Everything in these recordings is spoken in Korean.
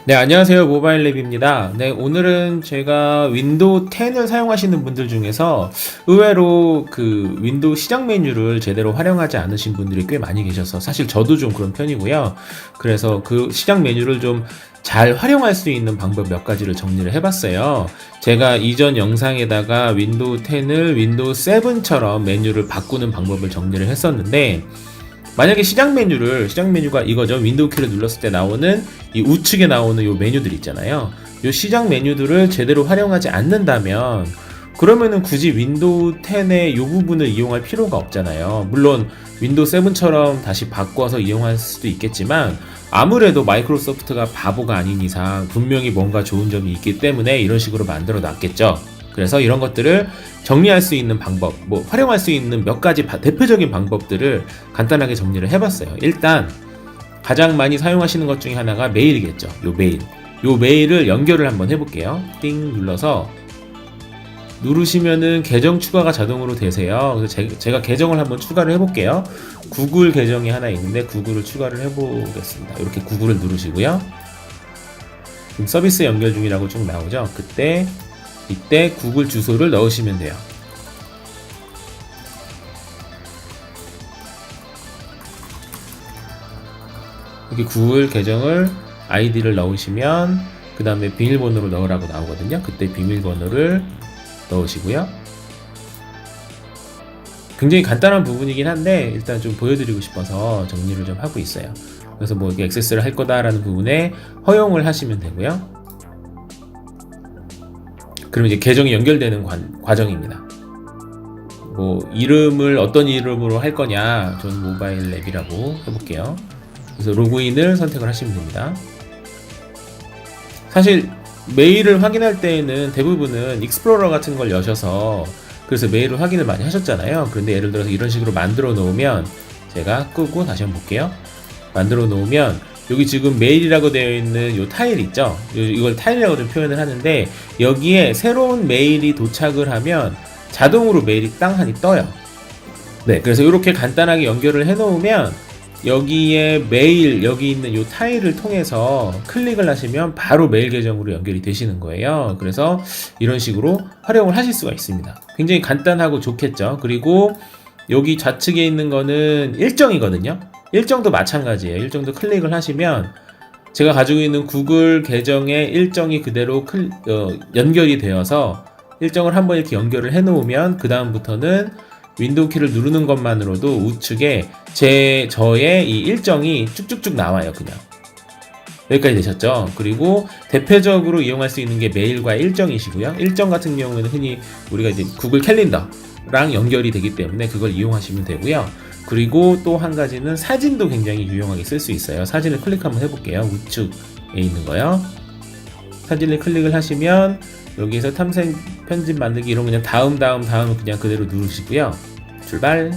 네, 안녕하세요. 모바일랩입니다. 네, 오늘은 제가 윈도우 10을 사용하시는 분들 중에서 의외로 그 윈도우 시작 메뉴를 제대로 활용하지 않으신 분들이 꽤 많이 계셔서 사실 저도 좀 그런 편이고요. 그래서 그 시작 메뉴를 좀 잘 활용할 수 있는 방법 몇 가지를 정리를 해봤어요. 제가 이전 영상에다가 윈도우 10을 윈도우 7처럼 메뉴를 바꾸는 방법을 정리를 했었는데, 만약에 시작 메뉴가 이거죠. 윈도우 키를 눌렀을 때 나오는 이 우측에 나오는 요 메뉴들 있잖아요. 요 시작 메뉴들을 제대로 활용하지 않는다면, 그러면은 굳이 윈도우 10의 요 부분을 이용할 필요가 없잖아요. 물론 윈도우 7처럼 다시 바꿔서 이용할 수도 있겠지만, 아무래도 마이크로소프트가 바보가 아닌 이상 분명히 뭔가 좋은 점이 있기 때문에 이런 식으로 만들어 놨겠죠. 그래서 이런 것들을 정리할 수 있는 방법, 활용할 수 있는 몇 가지 대표적인 방법들을 간단하게 정리를 해봤어요. 일단 가장 많이 사용하시는 것 중에 하나가 메일이겠죠. 요 메일을 연결을 한번 해볼게요. 띵 눌러서 누르시면은 계정 추가가 자동으로 되세요. 그래서 제가 계정을 한번 추가를 해볼게요. 구글 계정이 하나 있는데 구글을 추가를 해보겠습니다. 이렇게 구글을 누르시고요. 지금 서비스 연결 중이라고 쭉 나오죠. 이때 구글 주소를 넣으시면 돼요. 이렇게 구글 계정을 아이디를 넣으시면 그 다음에 비밀번호를 넣으라고 나오거든요. 그때 비밀번호를 넣으시고요. 굉장히 간단한 부분이긴 한데 일단 좀 보여드리고 싶어서 정리를 좀 하고 있어요. 그래서 뭐 이렇게 액세스를 할 거다라는 부분에 허용을 하시면 되고요. 그럼 이제 계정이 연결되는 과정입니다. 이름을 어떤 이름으로 할 거냐, 저는 모바일 랩이라고 해볼게요. 그래서 로그인을 선택을 하시면 됩니다. 사실 메일을 확인할 때에는 대부분은 익스플로러 같은 걸 여셔서 그래서 메일을 확인을 많이 하셨잖아요. 그런데 예를 들어서 이런 식으로 만들어 놓으면, 제가 끄고 다시 한번 볼게요. 만들어 놓으면 여기 지금 메일이라고 되어 있는 요 타일 있죠? 이걸 타일이라고 좀 표현을 하는데, 여기에 새로운 메일이 도착을 하면 자동으로 메일이 땅하니 떠요. 네, 그래서 이렇게 간단하게 연결을 해 놓으면 여기에 메일, 여기 있는 요 타일을 통해서 클릭을 하시면 바로 메일 계정으로 연결이 되시는 거예요. 그래서 이런 식으로 활용을 하실 수가 있습니다. 굉장히 간단하고 좋겠죠. 그리고 여기 좌측에 있는 거는 일정이거든요. 일정도 마찬가지예요. 일정도 클릭을 하시면 제가 가지고 있는 구글 계정의 일정이 그대로 연결이 되어서 일정을 한번 이렇게 연결을 해 놓으면 그 다음부터는 윈도우 키를 누르는 것만으로도 우측에 저의 이 일정이 쭉쭉쭉 나와요. 그냥 여기까지 되셨죠. 그리고 대표적으로 이용할 수 있는 게 메일과 일정이시고요. 일정 같은 경우는 흔히 우리가 이제 구글 캘린더랑 연결이 되기 때문에 그걸 이용하시면 되고요. 그리고 또 한 가지는 사진도 굉장히 유용하게 쓸 수 있어요. 사진을 클릭 한번 해볼게요. 우측에 있는 거요. 사진을 클릭을 하시면 여기에서 탐색 편집 만들기 이런 그냥 다음을 그냥 그대로 누르시고요. 출발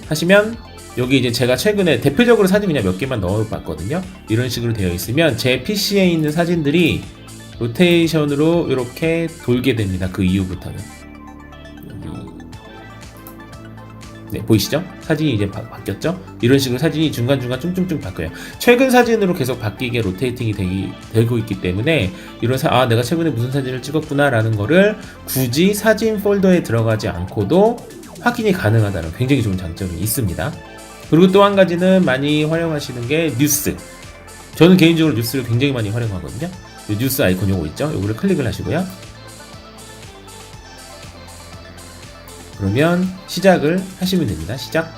하시면 여기 이제 제가 최근에 대표적으로 사진 그냥 몇 개만 넣어봤거든요. 이런 식으로 되어 있으면 제 PC에 있는 사진들이 로테이션으로 이렇게 돌게 됩니다. 그 이후부터는. 네, 보이시죠? 사진이 이제 바뀌었죠? 이런 식으로 사진이 중간중간 쭝쭝쭝 바뀌어요. 최근 사진으로 계속 바뀌게 로테이팅이 되고 있기 때문에 내가 최근에 무슨 사진을 찍었구나 라는 거를 굳이 사진 폴더에 들어가지 않고도 확인이 가능하다는 굉장히 좋은 장점이 있습니다. 그리고 또 한 가지는 많이 활용하시는 게 뉴스. 저는 개인적으로 뉴스를 굉장히 많이 활용하거든요. 이 뉴스 아이콘 요거 있죠? 요거를 클릭을 하시고요. 그러면 시작을 하시면 됩니다. 시작.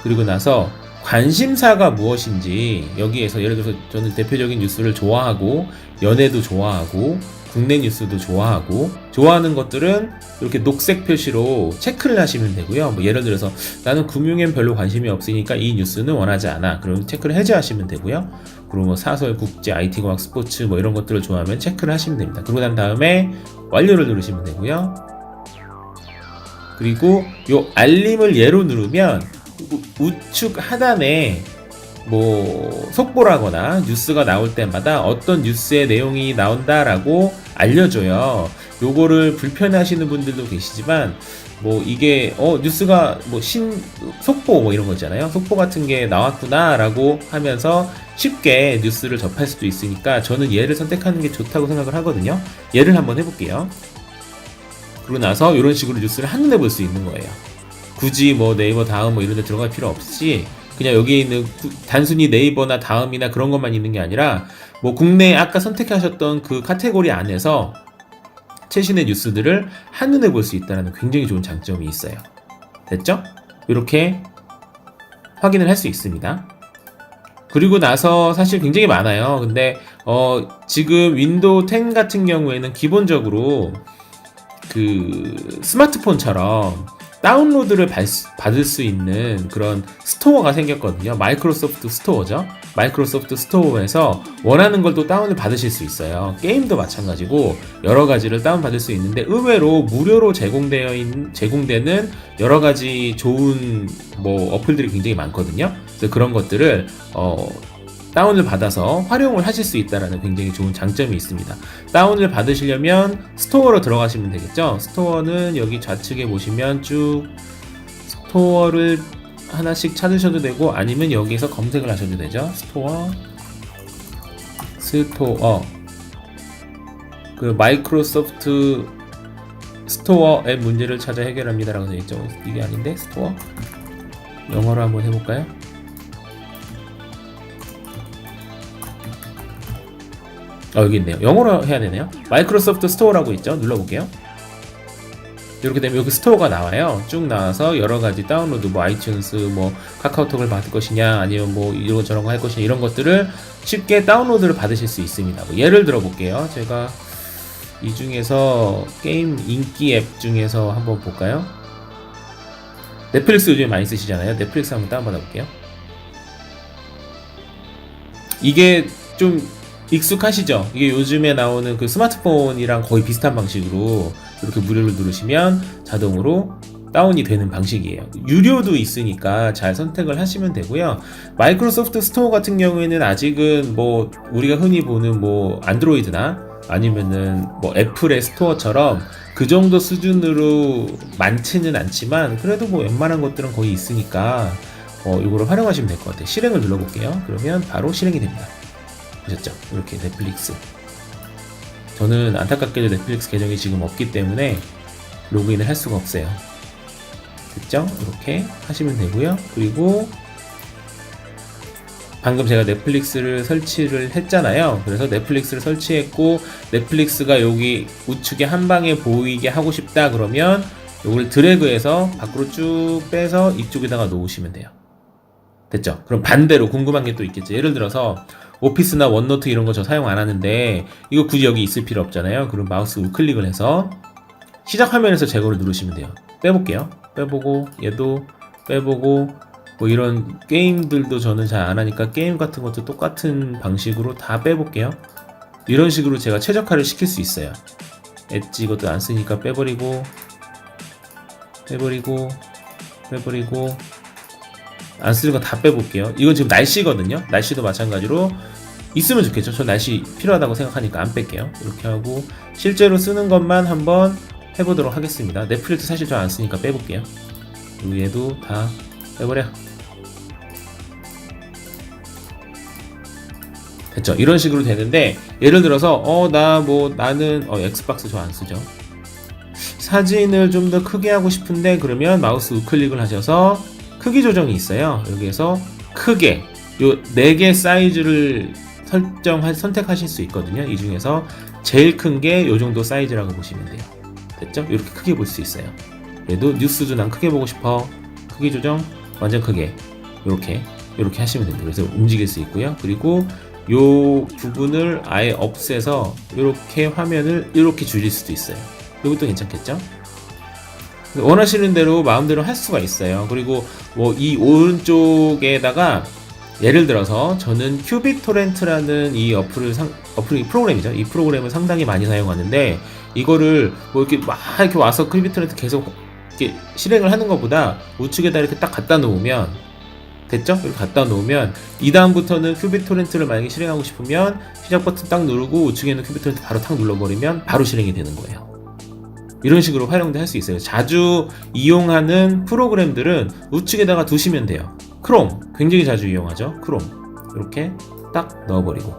그리고 나서 관심사가 무엇인지 여기에서 예를 들어서 저는 대표적인 뉴스를 좋아하고 연애도 좋아하고 국내 뉴스도 좋아하고 좋아하는 것들은 이렇게 녹색 표시로 체크를 하시면 되고요. 예를 들어서 나는 금융엔 별로 관심이 없으니까 이 뉴스는 원하지 않아. 그럼 체크를 해제하시면 되고요. 그리고 사설, 국제, IT, 과학, 스포츠 이런 것들을 좋아하면 체크를 하시면 됩니다. 그러고 난 다음에 완료를 누르시면 되고요. 그리고 요 알림을 예로 누르면 우측 하단에 속보라거나 뉴스가 나올 때마다 어떤 뉴스의 내용이 나온다라고 알려줘요. 요거를 불편해하시는 분들도 계시지만 뭐 이게 뉴스가 뭐 속보 뭐 이런 거 있잖아요. 속보 같은 게 나왔구나라고 하면서 쉽게 뉴스를 접할 수도 있으니까 저는 얘를 선택하는 게 좋다고 생각을 하거든요. 얘를 한번 해볼게요. 그러고 나서 이런 식으로 뉴스를 한눈에 볼 수 있는 거예요. 굳이 뭐 네이버 다음 뭐 이런 데 들어갈 필요 없이 그냥 여기 있는 단순히 네이버나 다음이나 그런 것만 있는 게 아니라 뭐 국내 아까 선택하셨던 그 카테고리 안에서 최신의 뉴스들을 한눈에 볼 수 있다는 굉장히 좋은 장점이 있어요. 됐죠? 이렇게 확인을 할 수 있습니다. 그리고 나서 사실 굉장히 많아요. 근데 지금 윈도우 10 같은 경우에는 기본적으로 그 스마트폰처럼 다운로드를 받을 수 있는 그런 스토어가 생겼거든요. 마이크로소프트 스토어죠. 마이크로소프트 스토어에서 원하는 걸 또 다운을 받으실 수 있어요. 게임도 마찬가지고 여러 가지를 다운 받을 수 있는데 의외로 무료로 제공되는 여러 가지 좋은 뭐 어플들이 굉장히 많거든요. 그래서 그런 것들을 다운을 받아서 활용을 하실 수 있다는 굉장히 좋은 장점이 있습니다. 다운을 받으시려면 스토어로 들어가시면 되겠죠. 스토어는 여기 좌측에 보시면 쭉 스토어를 하나씩 찾으셔도 되고 아니면 여기서 검색을 하셔도 되죠. 스토어 그 마이크로소프트 스토어의 문제를 찾아 해결합니다 라고 되어 있죠. 이게 아닌데 스토어 영어로 한번 해볼까요? 여기 있네요. 영어로 해야 되네요. 마이크로소프트 스토어라고 있죠. 눌러볼게요. 이렇게 되면 여기 스토어가 나와요. 쭉 나와서 여러 가지 다운로드, 뭐 아이튠즈, 뭐 카카오톡을 받을 것이냐, 아니면 뭐 이런 저런 거 할 것이냐 이런 것들을 쉽게 다운로드를 받으실 수 있습니다. 뭐 예를 들어 볼게요. 제가 이 중에서 게임 인기 앱 중에서 한번 볼까요? 넷플릭스 요즘에 많이 쓰시잖아요. 넷플릭스 한번 다운받아 볼게요. 이게 좀 익숙하시죠? 이게 요즘에 나오는 그 스마트폰이랑 거의 비슷한 방식으로 이렇게 무료를 누르시면 자동으로 다운이 되는 방식이에요. 유료도 있으니까 잘 선택을 하시면 되고요. 마이크로소프트 스토어 같은 경우에는 아직은 뭐 우리가 흔히 보는 뭐 안드로이드나 아니면은 뭐 애플의 스토어처럼 그 정도 수준으로 많지는 않지만 그래도 뭐 웬만한 것들은 거의 있으니까 이거를 활용하시면 될 것 같아요. 실행을 눌러볼게요. 그러면 바로 실행이 됩니다. 보셨죠? 이렇게 넷플릭스. 저는 안타깝게도 넷플릭스 계정이 지금 없기 때문에 로그인을 할 수가 없어요. 됐죠? 이렇게 하시면 되고요. 그리고 방금 제가 넷플릭스를 설치를 했잖아요. 그래서 넷플릭스를 설치했고 넷플릭스가 여기 우측에 한 방에 보이게 하고 싶다 그러면 이걸 드래그해서 밖으로 쭉 빼서 이쪽에다가 놓으시면 돼요. 됐죠? 그럼 반대로 궁금한 게 또 있겠죠. 예를 들어서 오피스나 원노트 이런 거 저 사용 안 하는데 이거 굳이 여기 있을 필요 없잖아요. 그럼 마우스 우클릭을 해서 시작 화면에서 제거를 누르시면 돼요. 빼볼게요. 빼보고 얘도 빼보고 뭐 이런 게임들도 저는 잘 안 하니까 게임 같은 것도 똑같은 방식으로 다 빼볼게요. 이런 식으로 제가 최적화를 시킬 수 있어요. 엣지 이것도 안 쓰니까 빼버리고 안 쓰는 거 다 빼볼게요. 이건 지금 날씨거든요. 날씨도 마찬가지로 있으면 좋겠죠. 저 날씨 필요하다고 생각하니까 안 뺄게요. 이렇게 하고 실제로 쓰는 것만 한번 해보도록 하겠습니다. 넷플릭스 사실 저 안 쓰니까 빼볼게요. 그리고 얘도 다 빼버려. 됐죠? 이런 식으로 되는데 예를 들어서 나는 엑스박스 저 안 쓰죠. 사진을 좀 더 크게 하고 싶은데 그러면 마우스 우클릭을 하셔서 크기 조정이 있어요. 여기에서 크게 요 4개 사이즈를 선택하실 수 있거든요. 이 중에서 제일 큰 게 요 정도 사이즈라고 보시면 돼요. 됐죠? 이렇게 크게 볼 수 있어요. 그래도 뉴스도 난 크게 보고 싶어. 크기 조정 완전 크게 이렇게 하시면 됩니다. 그래서 움직일 수 있고요. 그리고 요 부분을 아예 없애서 이렇게 화면을 이렇게 줄일 수도 있어요. 이것도 괜찮겠죠? 원하시는 대로 마음대로 할 수가 있어요. 그리고 뭐 이 오른쪽에다가 예를 들어서 저는 큐빅토렌트라는 이 프로그램이죠. 이 프로그램을 상당히 많이 사용하는데 이거를 뭐 이렇게 막 이렇게 와서 큐빅토렌트 계속 이렇게 실행을 하는 것보다 우측에다 이렇게 딱 갖다 놓으면 됐죠? 이렇게 갖다 놓으면 이 다음부터는 큐빅토렌트를 만약에 실행하고 싶으면 시작 버튼 딱 누르고 우측에 있는 큐빅토렌트 바로 탁 눌러버리면 바로 실행이 되는 거예요. 이런 식으로 활용도 할 수 있어요. 자주 이용하는 프로그램들은 우측에다가 두시면 돼요. 크롬 굉장히 자주 이용하죠. 크롬 이렇게 딱 넣어버리고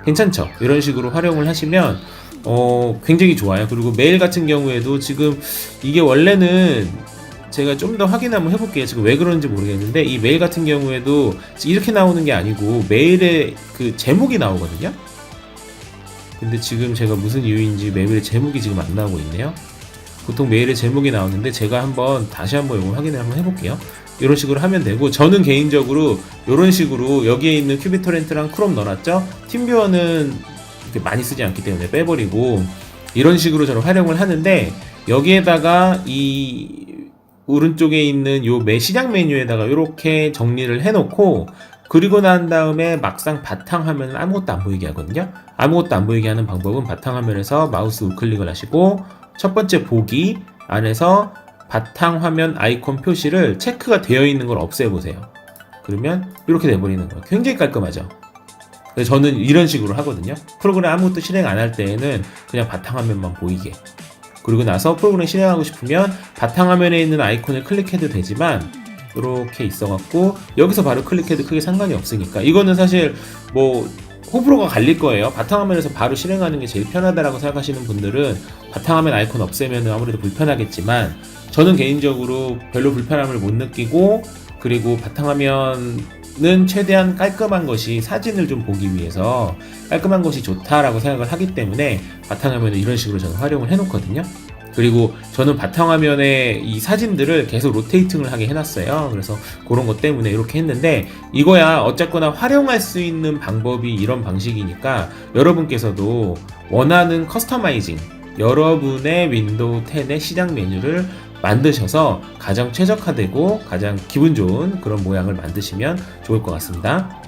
괜찮죠? 이런 식으로 활용을 하시면 굉장히 좋아요. 그리고 메일 같은 경우에도 지금 이게 원래는 제가 좀 더 확인 한번 해볼게요. 지금 왜 그런지 모르겠는데 이 메일 같은 경우에도 이렇게 나오는 게 아니고 메일에 그 제목이 나오거든요. 근데 지금 제가 무슨 이유인지 메일의 제목이 지금 안 나오고 있네요. 보통 메일의 제목이 나오는데 제가 다시 한번 이거 확인을 한번 해볼게요. 이런 식으로 하면 되고, 저는 개인적으로 이런 식으로 여기에 있는 큐비토렌트랑 크롬 넣어놨죠. 팀뷰어는 이렇게 많이 쓰지 않기 때문에 빼버리고 이런 식으로 저는 활용을 하는데, 여기에다가 이 오른쪽에 있는 요 시작 메뉴에다가 이렇게 정리를 해놓고, 그리고 난 다음에 막상 바탕화면은 아무것도 안 보이게 하거든요. 아무것도 안 보이게 하는 방법은 바탕화면에서 마우스 우클릭을 하시고 첫 번째 보기 안에서 바탕화면 아이콘 표시를 체크가 되어 있는 걸 없애보세요. 그러면 이렇게 돼버리는 거예요. 굉장히 깔끔하죠. 그래서 저는 이런 식으로 하거든요. 프로그램 아무것도 실행 안 할 때에는 그냥 바탕화면만 보이게, 그리고 나서 프로그램 실행하고 싶으면 바탕화면에 있는 아이콘을 클릭해도 되지만 이렇게 있어갖고 여기서 바로 클릭해도 크게 상관이 없으니까, 이거는 사실 뭐 호불호가 갈릴 거예요. 바탕화면에서 바로 실행하는 게 제일 편하다라고 생각하시는 분들은 바탕화면 아이콘 없애면 아무래도 불편하겠지만, 저는 개인적으로 별로 불편함을 못 느끼고, 그리고 바탕화면은 최대한 깔끔한 것이, 사진을 좀 보기 위해서 깔끔한 것이 좋다라고 생각을 하기 때문에 바탕화면을 이런 식으로 저는 활용을 해놓거든요. 그리고 저는 바탕화면에 이 사진들을 계속 로테이팅을 하게 해놨어요. 그래서 그런 것 때문에 이렇게 했는데, 이거야 어쨌거나 활용할 수 있는 방법이 이런 방식이니까 여러분께서도 원하는 커스터마이징, 여러분의 윈도우 10의 시작 메뉴를 만드셔서 가장 최적화되고 가장 기분 좋은 그런 모양을 만드시면 좋을 것 같습니다.